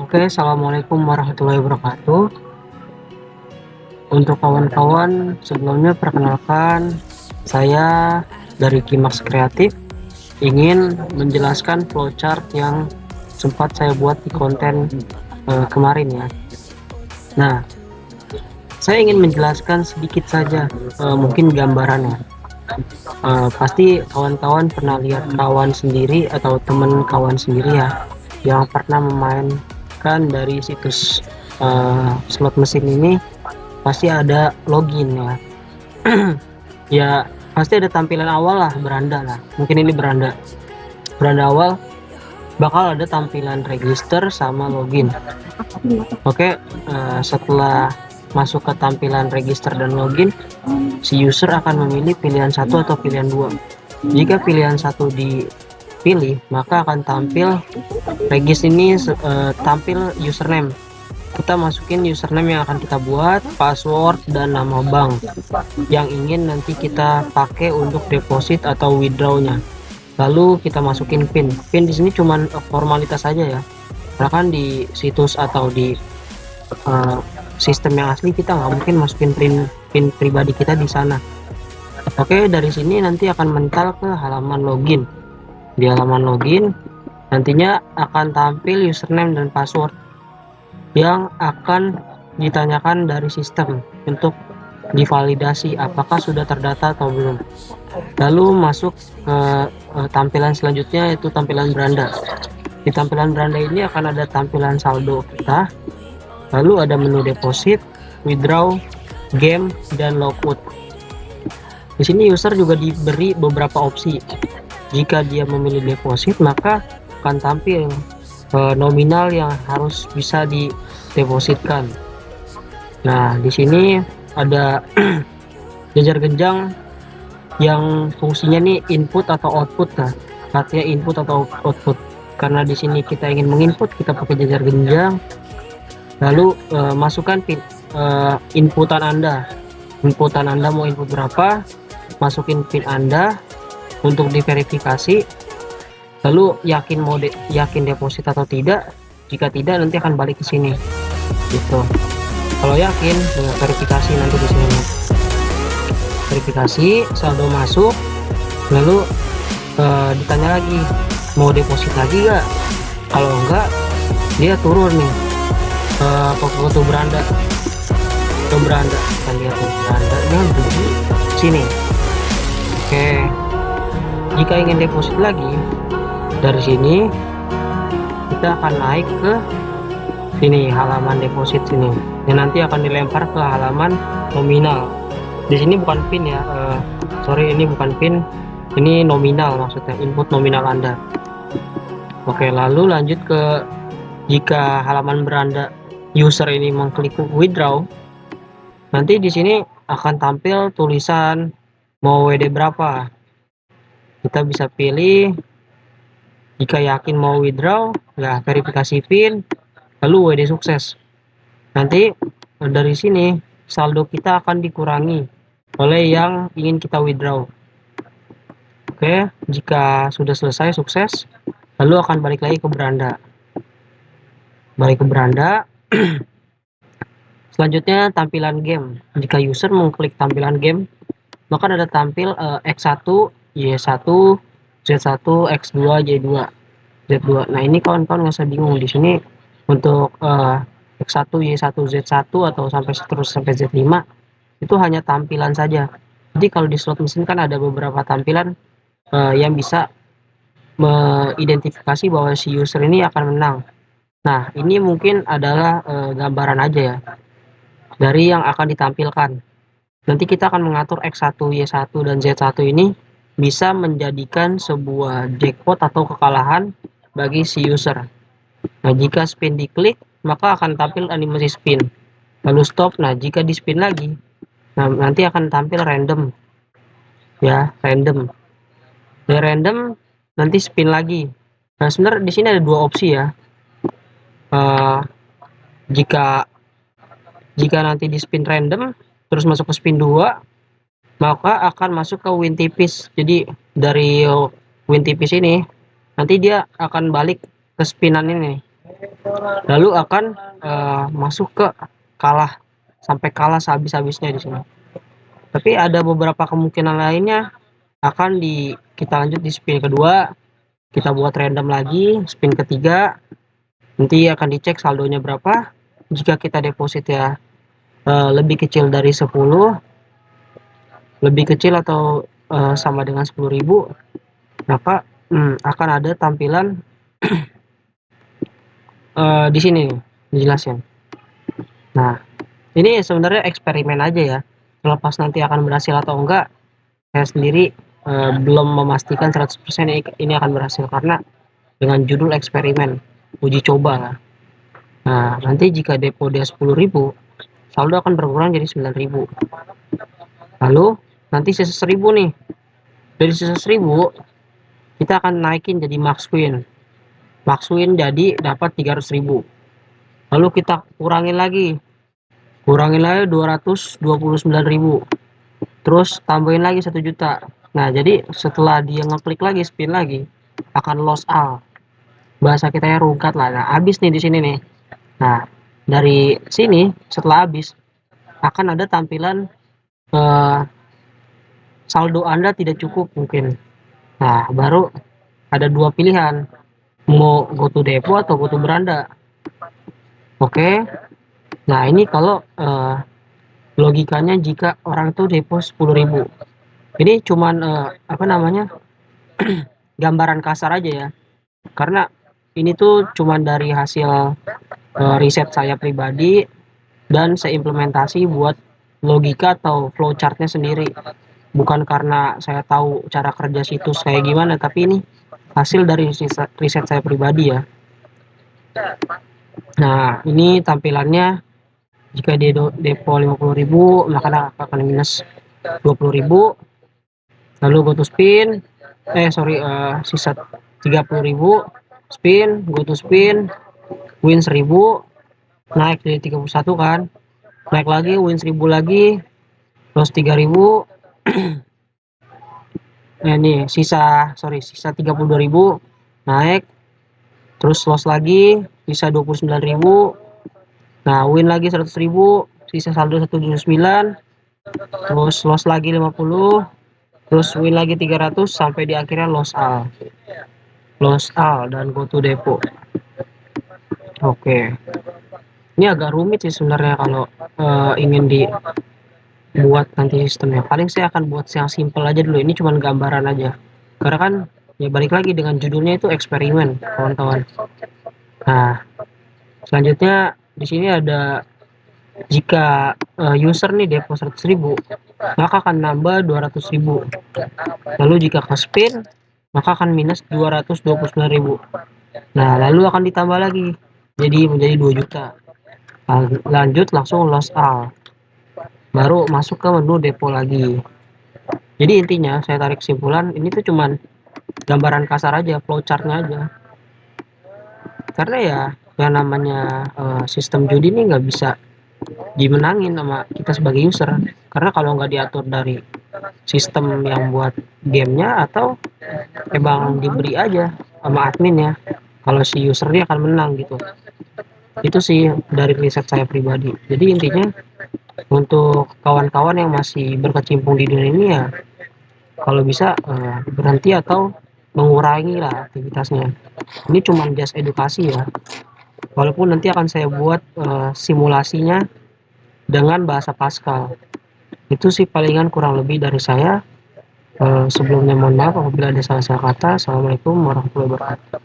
Oke, assalamualaikum warahmatullahi wabarakatuh. Untuk kawan-kawan, sebelumnya perkenalkan, saya dari Kimax Kreatif ingin menjelaskan flowchart yang sempat saya buat di konten kemarin ya. Nah, saya ingin menjelaskan sedikit saja, mungkin gambarannya. Pasti kawan-kawan pernah lihat kawan sendiri atau teman kawan sendiri ya, yang pernah memainkan dari situs slot mesin ini. Pasti ada login ya. Ya pasti ada tampilan awal lah, beranda lah, mungkin ini beranda awal bakal ada tampilan register sama login. Oke, setelah masuk ke tampilan register dan login, si user akan memilih pilihan satu atau pilihan dua. Jika pilihan satu dipilih, maka akan tampil regis ini, tampil username. Kita masukin username yang akan kita buat, password, dan nama bank yang ingin nanti kita pakai untuk deposit atau withdrawnya. Lalu kita masukin pin. Pin di sini cuman formalitas saja ya, karena kan di situs atau di sistem yang asli kita nggak mungkin masukin pin pribadi kita di sana. Oke, dari sini nanti akan mental ke halaman login. Di halaman login nantinya akan tampil username dan password yang akan ditanyakan dari sistem untuk divalidasi apakah sudah terdata atau belum. Lalu masuk ke tampilan selanjutnya, yaitu tampilan beranda. Di tampilan beranda ini akan ada tampilan saldo kita, lalu ada menu deposit, withdraw, game, dan logout. Di sini user juga diberi beberapa opsi. Jika dia memilih deposit, maka akan tampil nominal yang harus bisa didepositkan. Nah, di sini ada jajar genjang yang fungsinya nih input atau output. Nah, artinya input atau output. Karena di sini kita ingin menginput, kita pakai jajar genjang. Lalu masukkan pin inputan Anda. Inputan Anda mau input berapa? Masukin pin Anda untuk diverifikasi. Lalu yakin deposit atau tidak. Jika tidak, nanti akan balik ke sini gitu. Kalau yakin, verifikasi nanti di sini. Verifikasi, saldo masuk, lalu ditanya lagi mau deposit lagi nggak. Kalau enggak, dia turun nih ke beranda. Kita lihat nih berandanya di sini. Oke, jika ingin deposit lagi, dari sini kita akan naik ke sini, halaman deposit sini, dan nanti akan dilempar ke halaman nominal. Di sini bukan pin ya, sorry, ini bukan pin, ini nominal, maksudnya input nominal Anda. Oke, lalu lanjut ke, jika halaman beranda user ini mengklik withdraw, nanti di sini akan tampil tulisan mau WD berapa. Kita bisa pilih. Jika yakin mau withdraw, ya verifikasi PIN, lalu WD sukses. Nanti dari sini saldo kita akan dikurangi oleh yang ingin kita withdraw. Oke, jika sudah selesai sukses, lalu akan balik lagi ke beranda. Balik ke beranda. Selanjutnya tampilan game. Jika user mengklik tampilan game, maka ada tampil X1, Y1, Z1, X2, Y2, Z2. Nah, ini kawan-kawan nggak usah bingung. Di sini untuk X1, Y1, Z1 atau sampai terus sampai Z5 itu hanya tampilan saja. Jadi kalau di slot mesin kan ada beberapa tampilan yang bisa mengidentifikasi bahwa si user ini akan menang. Nah, ini mungkin adalah gambaran aja ya dari yang akan ditampilkan. Nanti kita akan mengatur X1, Y1, dan Z1 ini bisa menjadikan sebuah jackpot atau kekalahan bagi si user. Nah, jika spin diklik, maka akan tampil animasi spin. Lalu stop. Nah, jika di spin lagi, nah, nanti akan tampil random. Ya, random. Dari random, nanti spin lagi. Nah, sebenarnya di sini ada dua opsi ya. Jika nanti di spin random, terus masuk ke spin 2, maka akan masuk ke win tipis. Jadi dari win tipis ini nanti dia akan balik ke spinan ini. lalu akan masuk ke kalah, sampai kalah sehabis-habisnya di sini. Tapi ada beberapa kemungkinan lainnya, akan kita lanjut di spin kedua, kita buat random lagi, spin ketiga, nanti akan dicek saldonya berapa. Jika kita deposit ya lebih kecil dari 10, lebih kecil atau sama dengan 10.000, maka akan ada tampilan di sini nih, dijelasin. Nah, ini sebenarnya eksperimen aja ya. Terlepas nanti akan berhasil atau enggak, saya sendiri belum memastikan 100% ini akan berhasil, karena dengan judul eksperimen, uji coba lah. Nah, nanti jika depo dia 10.000, saldo akan berkurang jadi 9.000. Lalu nanti sisa 1.000 nih. Dari sisa 1.000, kita akan naikin jadi max win. Max win jadi dapat 300.000. Lalu kita kurangin lagi 229.000. Terus tambahin lagi 1 juta. Nah, jadi setelah dia ngeklik lagi, spin lagi, akan lost all. Bahasa kita ya rungkat lah. Nah, habis nih di sini nih. Nah, dari sini setelah habis akan ada tampilan saldo Anda tidak cukup mungkin. Nah, baru ada dua pilihan, mau go to depo atau go to beranda. Oke. Nah, ini kalau logikanya jika orang itu depo 10.000. Ini cuman apa namanya? gambaran kasar aja ya. Karena ini tuh cuman dari hasil riset saya pribadi, dan saya implementasi buat logika atau flowchartnya sendiri. Bukan karena saya tahu cara kerja situs kayak gimana, tapi ini hasil dari riset saya pribadi ya. Nah, ini tampilannya jika dia depo 50.000, maka akan minus 20.000. Lalu go to spin, sisa 30.000, spin, go to spin, win 1.000, naik dari 31 kan, naik lagi, win 1.000 lagi, plus 3.000. Nah, ini sisa 32.000, naik, terus loss lagi, sisa 29.000. Nah, win lagi 100.000, sisa saldo 179, terus loss lagi 50, terus win lagi 300, sampai di akhirnya loss all dan go to depo. Oke, ini agak rumit sih sebenarnya kalau ingin dibuat nanti sistemnya. Paling saya akan buat yang simple aja dulu, ini cuma gambaran aja, karena kan ya balik lagi dengan judulnya itu eksperimen kawan-kawan. Nah, selanjutnya di sini ada, jika user nih depo 100.000, maka akan nambah 200.000. Lalu jika ke spin, maka akan minus 229.000. Nah, lalu akan ditambah lagi jadi menjadi 2 juta. Lanjut langsung lost all, baru masuk ke menu depo lagi. Jadi intinya saya tarik kesimpulan, ini tuh cuman gambaran kasar aja, flowchartnya aja. Karena ya yang namanya sistem judi ini nggak bisa dimenangin sama kita sebagai user, karena kalau nggak diatur dari sistem yang buat gamenya, atau emang diberi aja sama admin ya, kalau si usernya akan menang gitu. Itu sih dari riset saya pribadi. Jadi intinya untuk kawan-kawan yang masih berkecimpung di dunia ini ya, kalau bisa berhenti atau mengurangi lah aktivitasnya. Ini cuma just edukasi ya, walaupun nanti akan saya buat simulasinya dengan bahasa Pascal. Itu sih palingan kurang lebih dari saya. Sebelumnya mohon maaf apabila ada salah-salah kata. Assalamualaikum warahmatullahi wabarakatuh.